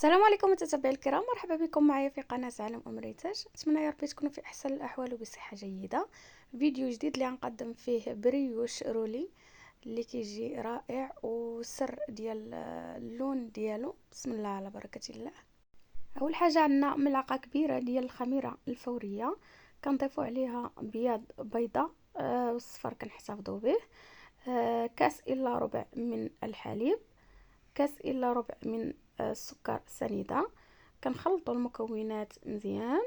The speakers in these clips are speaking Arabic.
السلام عليكم متابعي الكرام، مرحبا بكم معايا في قناة عالم أمريتاج. أتمنى يا ربي تكونوا في أحسن الأحوال وبصحة جيدة. فيديو جديد اللي غنقدم فيه بريوش رولي اللي كيجي رائع، والسر ديال اللون ديالو بسم الله على بركة الله. أول حاجة عندنا ملعقة كبيرة ديال الخميرة الفورية، كنضيفو عليها بياض بيضة والصفر كنحتفظوا به، كاس إلا ربع من الحليب، كاس إلا ربع من السكر سنيدة. كنخلطوا المكونات مزيان،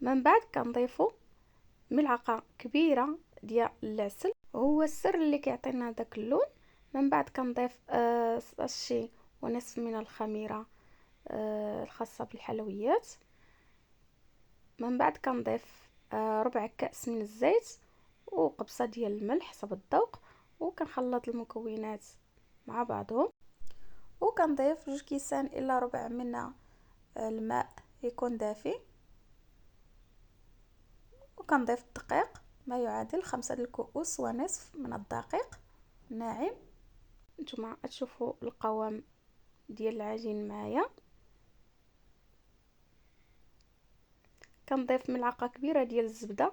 من بعد كنضيفوا ملعقه كبيره ديال العسل، هو السر اللي كيعطينا داك اللون. من بعد كنضيف ساشي ونصف من الخميره الخاصه بالحلويات. من بعد كنضيف ربع كأس من الزيت وقبصه ديال الملح حسب الذوق، وكنخلط المكونات مع بعضهم، وكنضيف 2 كيسان الا ربع من الماء يكون دافي، وكنضيف الدقيق ما يعادل 5 ونصف من الدقيق ناعم. نتوما تشوفوا القوام ديال العجين معايا. كنضيف ملعقه كبيره ديال الزبده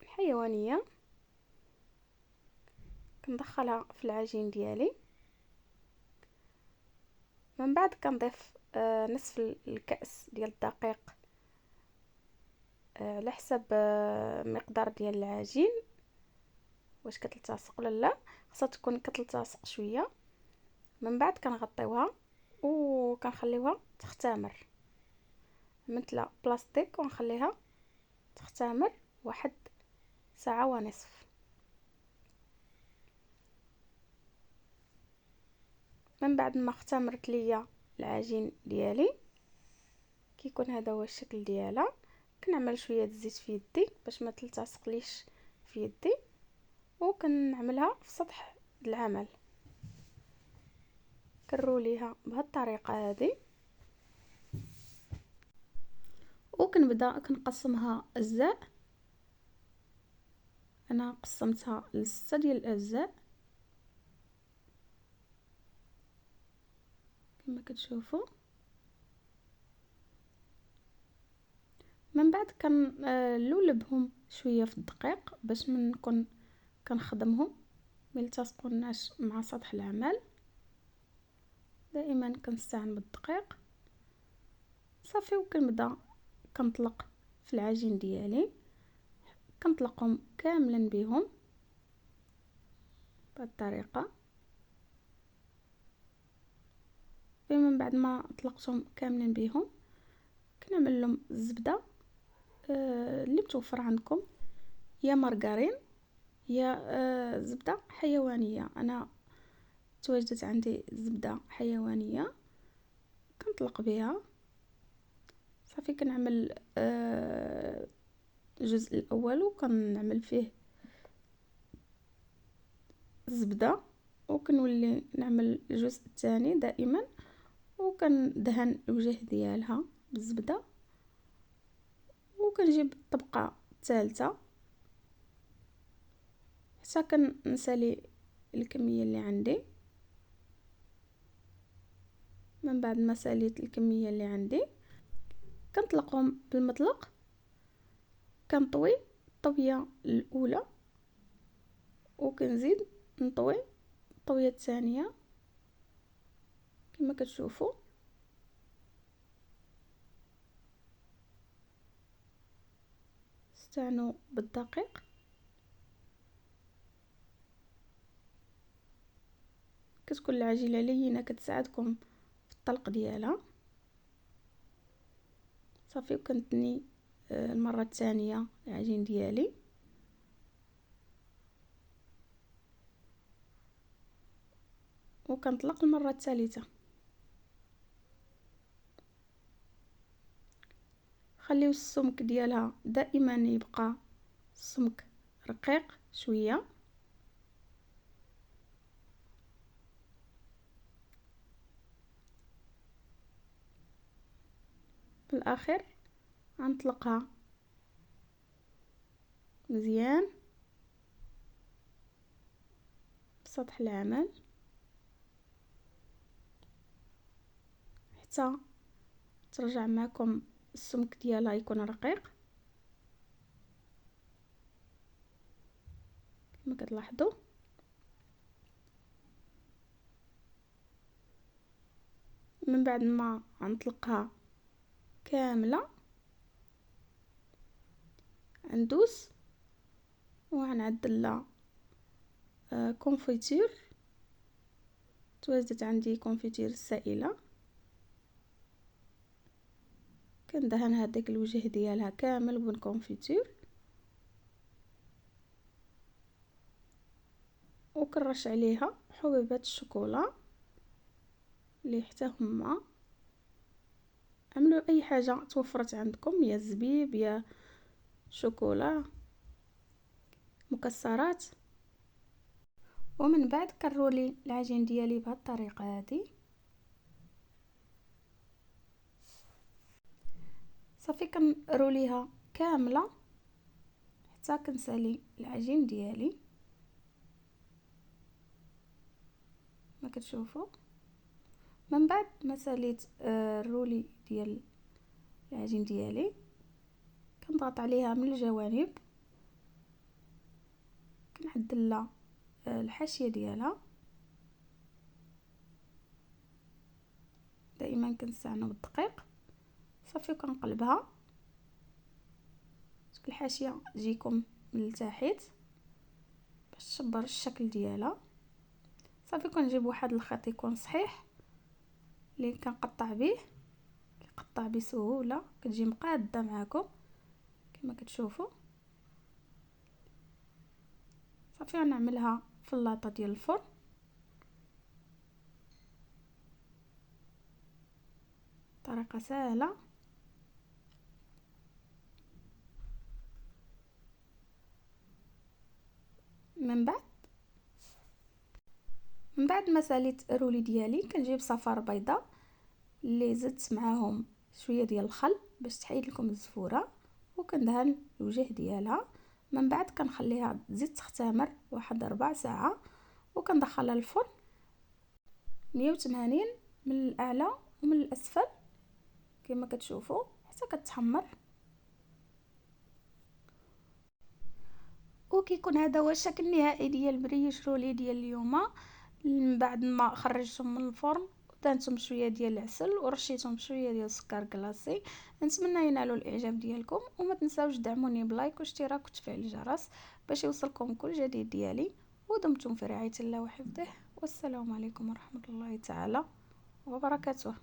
الحيوانيه، كندخلها في العجين ديالي. من بعد كنضيف نصف الكأس ديال الدقيق على حسب مقدار ديال العجين، واش كتلتصق ولا لا، خاصها تكون كتلتصق شويه. من بعد كنغطيوها وكنخليوها تختمر مثل بلاستيك، ونخليها تختمر 1 ساعة ونصف. من بعد ما اختمرت ليا العجين ديالي كيكون هذا هو الشكل ديالها. كنعمل شويه الزيت في يدي باش ما تلتصقليش في يدي، وكنعملها في سطح العمل. كنروليها بهذه الطريقه هذه، وكنبدا كنقسمها اجزاء. انا قسمتها ل6 ديال الاجزاء كما كتشوفوا. من بعد كنلولبهم شويه في الدقيق باش من نكون كنخدمهم ما يلتصقوناش مع سطح العمل. دائما كنستعن بالدقيق صافي. وكنبدا كنطلق في العجين ديالي، كنطلقهم كاملا بهم بهذه الطريقه. من بعد ما طلقتهم كاملا بهم كنعمل لهم الزبده اللي متوفر عندكم، يا مارغرين يا زبده حيوانيه. انا تواجدت عندي زبده حيوانيه كنطلق بها صافي. كنعمل الجزء الاول وكنعمل فيه الزبده، وكنولي نعمل الجزء الثاني دائما، وكندهن الوجه ديالها بالزبده، وكنجيب الطبقه الثالثه حتى كنسالي الكميه اللي عندي. من بعد ما ساليت الكميه اللي عندي كنطلقهم بالمطلق، كنطوي الطويه الاولى وكنزيد نطوي الطويه الثانيه كما كتشوفوا. استعنوا بالدقيق. كتكون العجينه لينه كتساعدكم في الطلق ديالها صافي. وكنتني المره الثانيه العجين ديالي، وكنطلق المره الثالثه. خليو السمك ديالها دائما يبقى سمك رقيق شويه. في الاخير غنطلقها مزيان سطح العمل حتى ترجع معكم السمك ديالها يكون رقيق كما كتلاحظوا. من بعد ما غنطلقها كامله غندوز وغنعدل لها كونفيتير. توجدت عندي كونفيتير سائله، كندهن هذاك الوجه ديالها كامل بالكونفيتير وكنرش عليها حبيبات الشوكولا اللي حتى هما عملوا اي حاجه توفرت عندكم، يا الزبيب يا شوكولا مكسرات. ومن بعد كنرولي العجين ديالي بهذه الطريقه هذه. صافي كنروليها كامله حتى كنسالي العجين ديالي ما كتشوفوا. من بعد ما ساليت الرولي ديال العجين ديالي كنضغط عليها من الجوانب، كنعدل لها الحاشيه ديالها. دائما كنستعنوا بالدقيق. صافي كنقلبها الحاشيه تجيكم من التحت باش تشبر الشكل ديالها. صافي كنجيب واحد الخيط يكون صحيح اللي كنقطع به، كيقطع بسهوله، كتجي مقاده معكم كما كتشوفوا. صافي غنعملها في اللاطه ديال الفرن. طريقه سهله. من بعد ما ساليت الرولي ديالي كنجيب صفار بيضاء اللي زدت معاهم شويه ديال الخل باش تحيد لكم الزفوره، وكندهن الوجه ديالها. من بعد كنخليها تزيد تختمر واحد 4 ساعه وكندخلها للفرن 180 من الاعلى ومن الاسفل كما كتشوفوا حتى كتحمر. وكيكون هذا هو الشكل النهائي ديال بريوش رولي ديال اليوم. من بعد ما خرجتهم من الفرن دهنتهم شويه ديال العسل ورشيتهم بشويه ديال السكر كلاصي. نتمنى ينالوا الاعجاب ديالكم، وما تنساوش دعموني بلايك واشتراك وتفعيل الجرس باش يوصلكم كل جديد ديالي. ودمتم في رعايه الله وحفظه، والسلام عليكم ورحمه الله تعالى وبركاته.